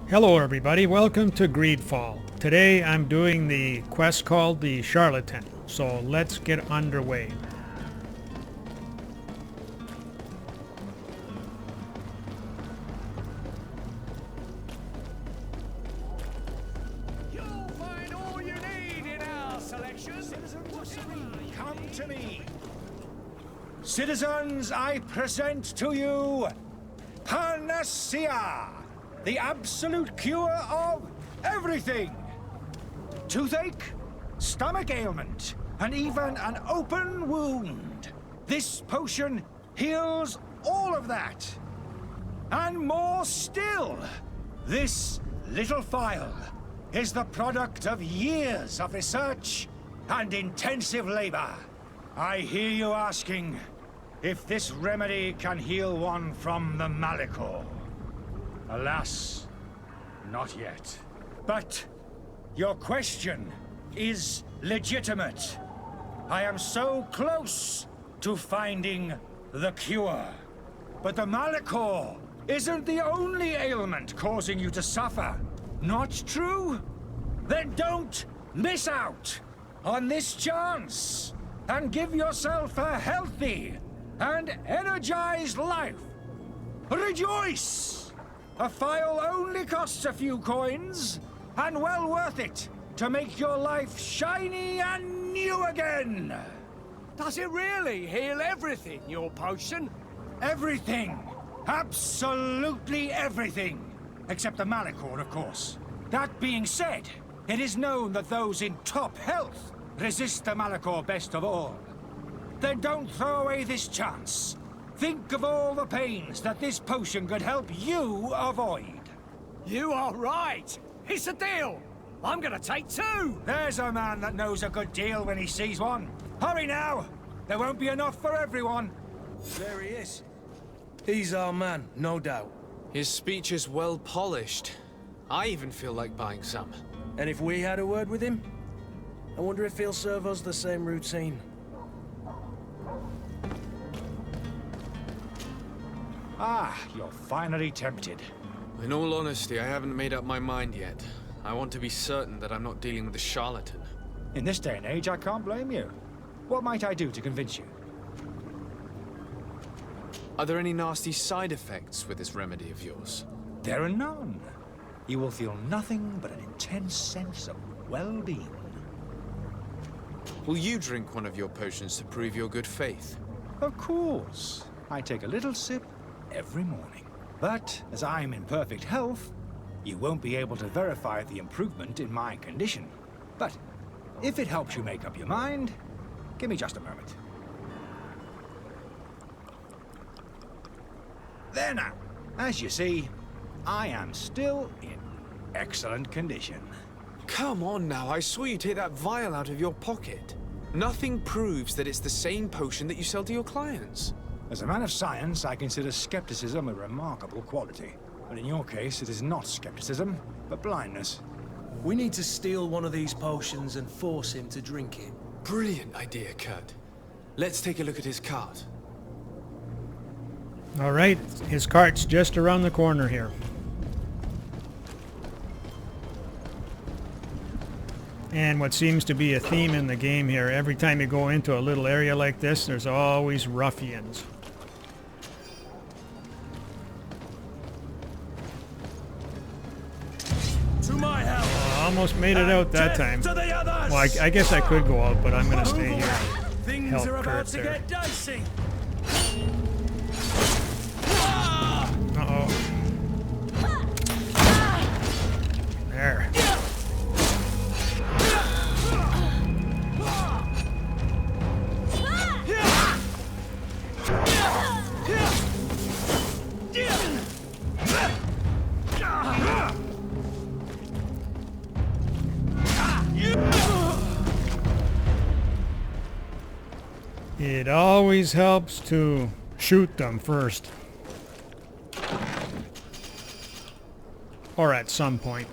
Hello everybody, welcome to Greedfall. Today I'm doing the quest called the Charlatan, so let's get underway. You'll find all you need in our selection. Greedfall Serene, come to me. Citizens, I present to you Panacea, the absolute cure of everything. Toothache, stomach ailment, and even an open wound. This potion heals all of that. And more still. This little phial is the product of years of research and intensive labor. I hear you asking if this remedy can heal one from the Malachor. Alas, not yet. But your question is legitimate. I am so close to finding the cure. But the Malachor isn't the only ailment causing you to suffer. Not true? Then don't miss out on this chance and give yourself a healthy and energized life. Rejoice! A phial only costs a few coins, and well worth it to make your life shiny and new again. Does it really heal everything, your potion? Everything. Absolutely everything. Except the Malachor, of course. That being said, it is known that those in top health resist the Malachor best of all. Then don't throw away this chance. Think of all the pains that this potion could help you avoid. You are right. It's a deal. I'm gonna take two. There's a man that knows a good deal when he sees one. Hurry now. There won't be enough for everyone. There he is. He's our man, no doubt. His speech is well polished. I even feel like buying some. And if we had a word with him? I wonder if he'll serve us the same routine. Ah, you're finally tempted. In all honesty, I haven't made up my mind yet. I want to be certain that I'm not dealing with a charlatan. In this day and age, I can't blame you. What might I do to convince you? Are there any nasty side effects with this remedy of yours? There are none. You will feel nothing but an intense sense of well-being. Will you drink one of your potions to prove your good faith? Of course. I take a little sip every morning. But as I'm in perfect health, you won't be able to verify the improvement in my condition. But if it helps you make up your mind, give me just a moment. There now. As you see, I am still in excellent condition. Come on now, I saw you take that vial out of your pocket. Nothing proves that it's the same potion that you sell to your clients. As a man of science, I consider skepticism a remarkable quality. But in your case, it is not skepticism, but blindness. We need to steal one of these potions and force him to drink it. Brilliant idea, Kurt. Let's take a look at his cart. Alright, his cart's just around the corner here. And what seems to be a theme in the game here, every time you go into a little area like this, there's always ruffians. To my help. Almost made it out that time. To the others. Well, I guess I could go out, but I'm going to stay here. Things Help are about Kurt to there. get dicey. Uh-oh. There. It always helps to shoot them first. Or at some point.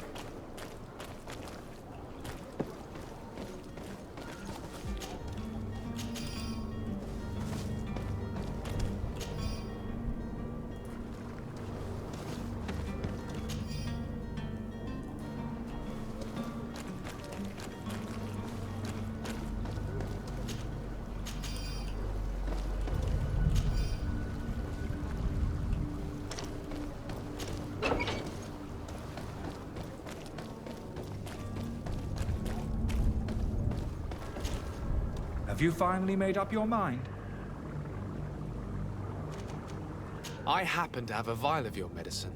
you finally made up your mind? I happen to have a vial of your medicine.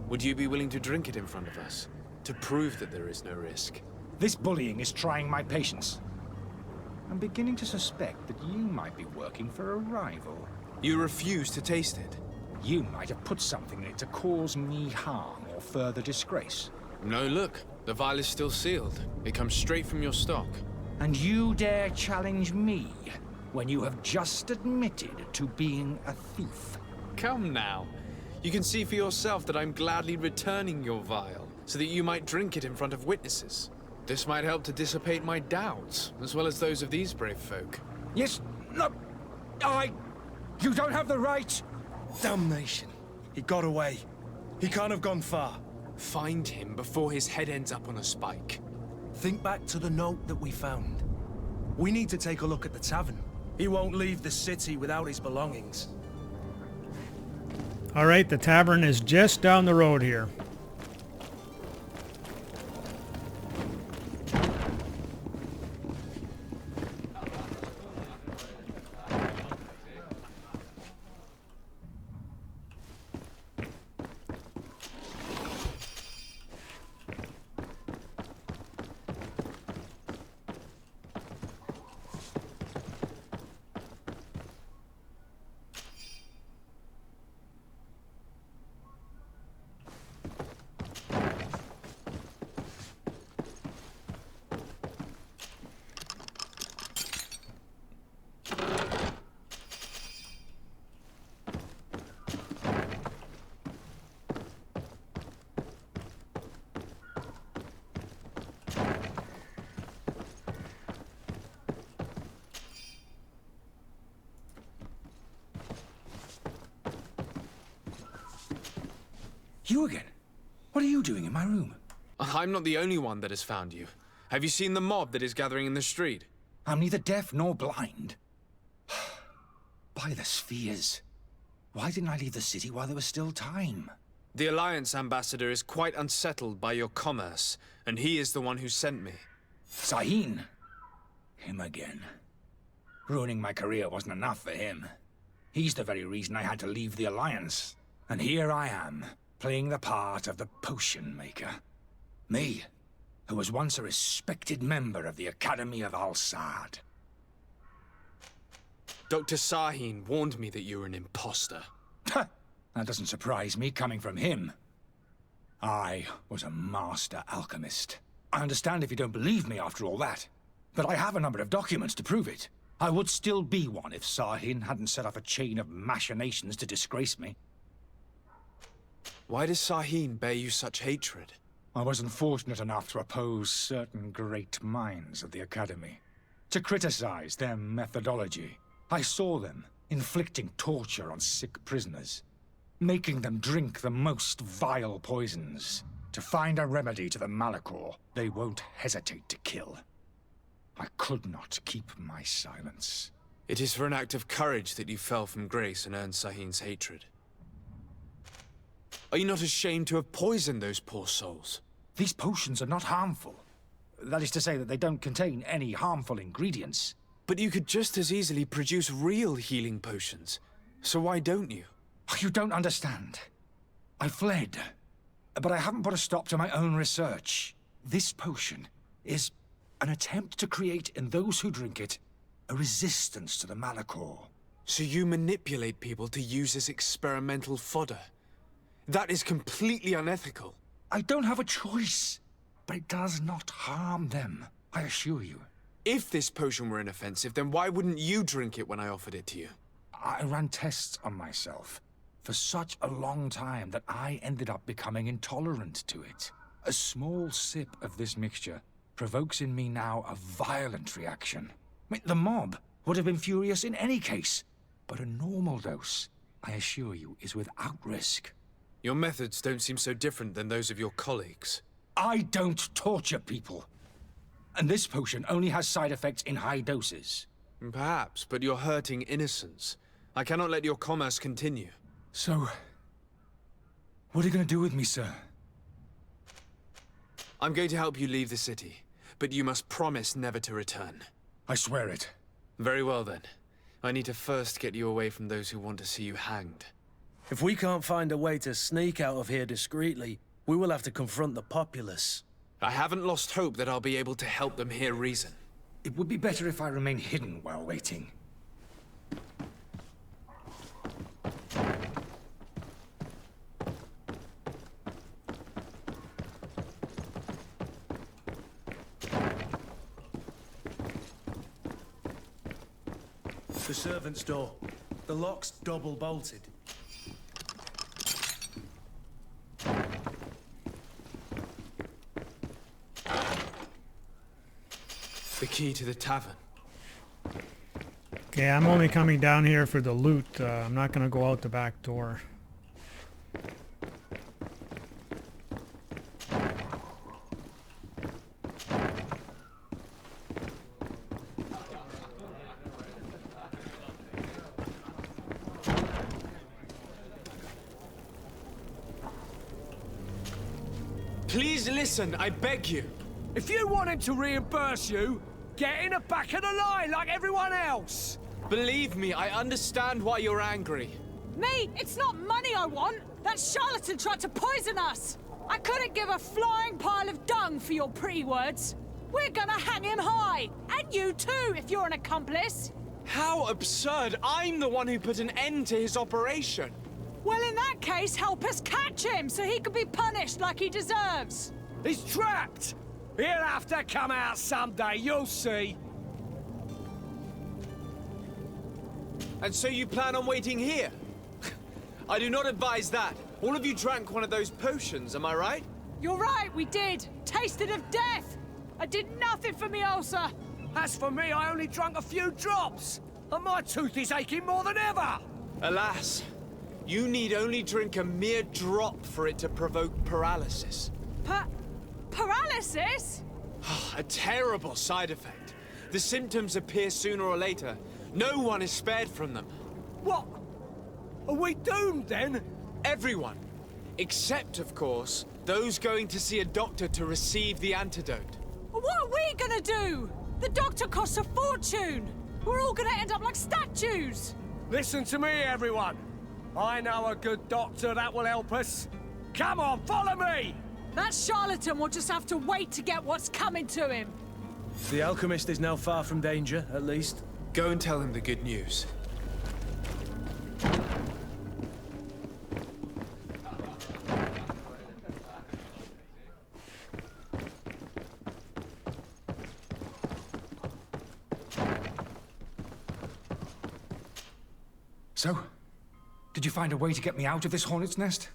Would you be willing to drink it in front of us? To prove that there is no risk? This bullying is trying my patience. I'm beginning to suspect that you might be working for a rival. You refuse to taste it? You might have put something in it to cause me harm or further disgrace. No, look. The vial is still sealed. It comes straight from your stock. And you dare challenge me when you have just admitted to being a thief? Come now. You can see for yourself that I'm gladly returning your vial, so that you might drink it in front of witnesses. This might help to dissipate my doubts, as well as those of these brave folk. Yes, no, You don't have the right! Damnation. He got away. He can't have gone far. Find him before his head ends up on a spike. Think back to the note that we found. We need to take a look at the tavern. He won't leave the city without his belongings. All right, the tavern is just down the road here. You again? What are you doing in my room? I'm not the only one that has found you. Have you seen the mob that is gathering in the street? I'm neither deaf nor blind. By the spheres. Why didn't I leave the city while there was still time? The Alliance ambassador is quite unsettled by your commerce, and he is the one who sent me. Sahin. Him again. Ruining my career wasn't enough for him. He's the very reason I had to leave the Alliance. And here I am, playing the part of the potion maker. Me, who was once a respected member of the Academy of Al-Sad. Dr. Sahin warned me that you were an imposter. That doesn't surprise me, coming from him. I was a master alchemist. I understand if you don't believe me after all that, but I have a number of documents to prove it. I would still be one if Sahin hadn't set off a chain of machinations to disgrace me. Why does Sahin bear you such hatred? I wasn't fortunate enough to oppose certain great minds of the Academy. To criticize their methodology. I saw them inflicting torture on sick prisoners. Making them drink the most vile poisons. To find a remedy to the Malachor they won't hesitate to kill. I could not keep my silence. It is for an act of courage that you fell from grace and earned Sahin's hatred. Are you not ashamed to have poisoned those poor souls? These potions are not harmful. That is to say that they don't contain any harmful ingredients. But you could just as easily produce real healing potions. So why don't you? You don't understand. I fled. But I haven't put a stop to my own research. This potion is an attempt to create in those who drink it a resistance to the Malachor. So you manipulate people to use as experimental fodder? That is completely unethical. I don't have a choice, but it does not harm them, I assure you. If this potion were inoffensive, then why wouldn't you drink it when I offered it to you? I ran tests on myself for such a long time that I ended up becoming intolerant to it. A small sip of this mixture provokes in me now a violent reaction. I mean, the mob would have been furious in any case, but a normal dose, I assure you, is without risk. Your methods don't seem so different than those of your colleagues. I don't torture people. And this potion only has side effects in high doses. Perhaps, but you're hurting innocents. I cannot let your commerce continue. So, what are you going to do with me, sir? I'm going to help you leave the city, but you must promise never to return. I swear it. Very well then. I need to first get you away from those who want to see you hanged. If we can't find a way to sneak out of here discreetly, we will have to confront the populace. I haven't lost hope that I'll be able to help them hear reason. It would be better if I remain hidden while waiting. The servant's door. The lock's double bolted. The key to the tavern. Okay, I'm only coming down here for the loot. I'm not gonna go out the back door. Please listen, I beg you. If you want him to reimburse you, get in the back of the line like everyone else. Believe me, I understand why you're angry. Me? It's not money I want. That charlatan tried to poison us. I couldn't give a flying pile of dung for your pretty words. We're gonna hang him high. And you too, if you're an accomplice. How absurd! I'm the one who put an end to his operation. Well, in that case, help us catch him so he can be punished like he deserves. He's trapped. He'll have to come out someday, you'll see. And so you plan on waiting here? I do not advise that. All of you drank one of those potions, am I right? You're right, we did. Tasted of death. I did nothing for me ulcer. As for me, I only drank a few drops. And my tooth is aching more than ever. Alas, you need only drink a mere drop for it to provoke paralysis. Paralysis? A terrible side effect. The symptoms appear sooner or later. No one is spared from them. What? Are we doomed then? Everyone. Except, of course, those going to see a doctor to receive the antidote. What are we gonna do? The doctor costs a fortune. We're all gonna end up like statues. Listen to me, everyone. I know a good doctor that will help us. Come on, follow me! That charlatan will just have to wait to get what's coming to him. The alchemist is now far from danger, at least. Go and tell him the good news. So, did you find a way to get me out of this hornet's nest?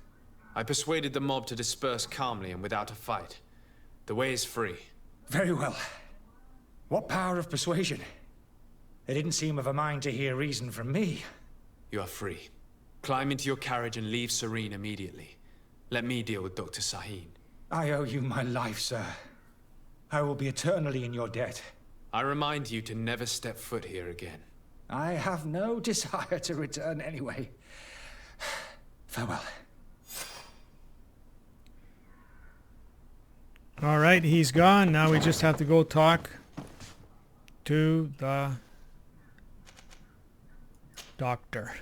I persuaded the mob to disperse calmly and without a fight. The way is free. Very well. What power of persuasion? They didn't seem of a mind to hear reason from me. You are free. Climb into your carriage and leave Serene immediately. Let me deal with Dr. Sahin. I owe you my life, sir. I will be eternally in your debt. I remind you to never step foot here again. I have no desire to return anyway. Farewell. All right, he's gone. Now we just have to go talk to the doctor.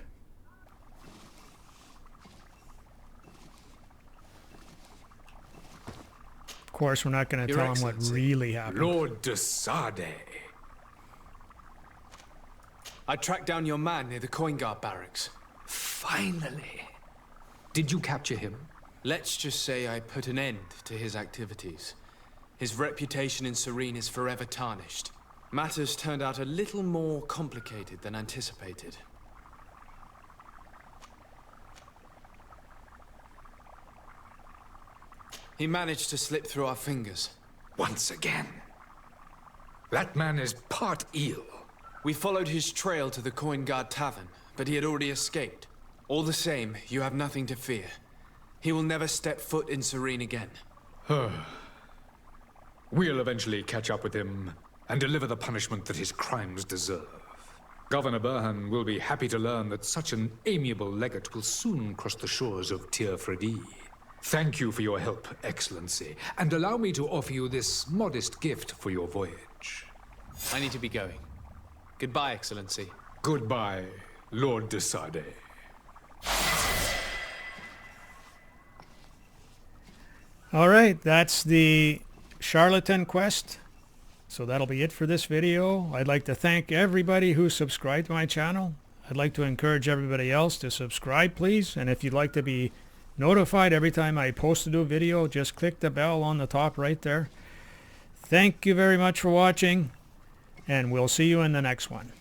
Of course, we're not going to Your tell him what Excellency, really happened. Lord de Sade. I tracked down your man near the coin guard barracks. Finally. Did you capture him? Let's just say I put an end to his activities. His reputation in Serene is forever tarnished. Matters turned out a little more complicated than anticipated. He managed to slip through our fingers. Once again. That man is part eel. We followed his trail to the Coin Guard Tavern, but he had already escaped. All the same, you have nothing to fear. He will never step foot in Serene again. We'll eventually catch up with him and deliver the punishment that his crimes deserve. Governor Burhan will be happy to learn that such an amiable legate will soon cross the shores of Tir Fredi. Thank you for your help, Excellency, and allow me to offer you this modest gift for your voyage. I need to be going. Goodbye, Excellency. Goodbye, Lord de Sade. All right, that's the Charlatan quest. So that'll be it for this video. I'd like to thank everybody who subscribed to my channel. I'd like to encourage everybody else to subscribe, please. And if you'd like to be notified every time I post a new video, just click the bell on the top right there. Thank you very much for watching, and we'll see you in the next one.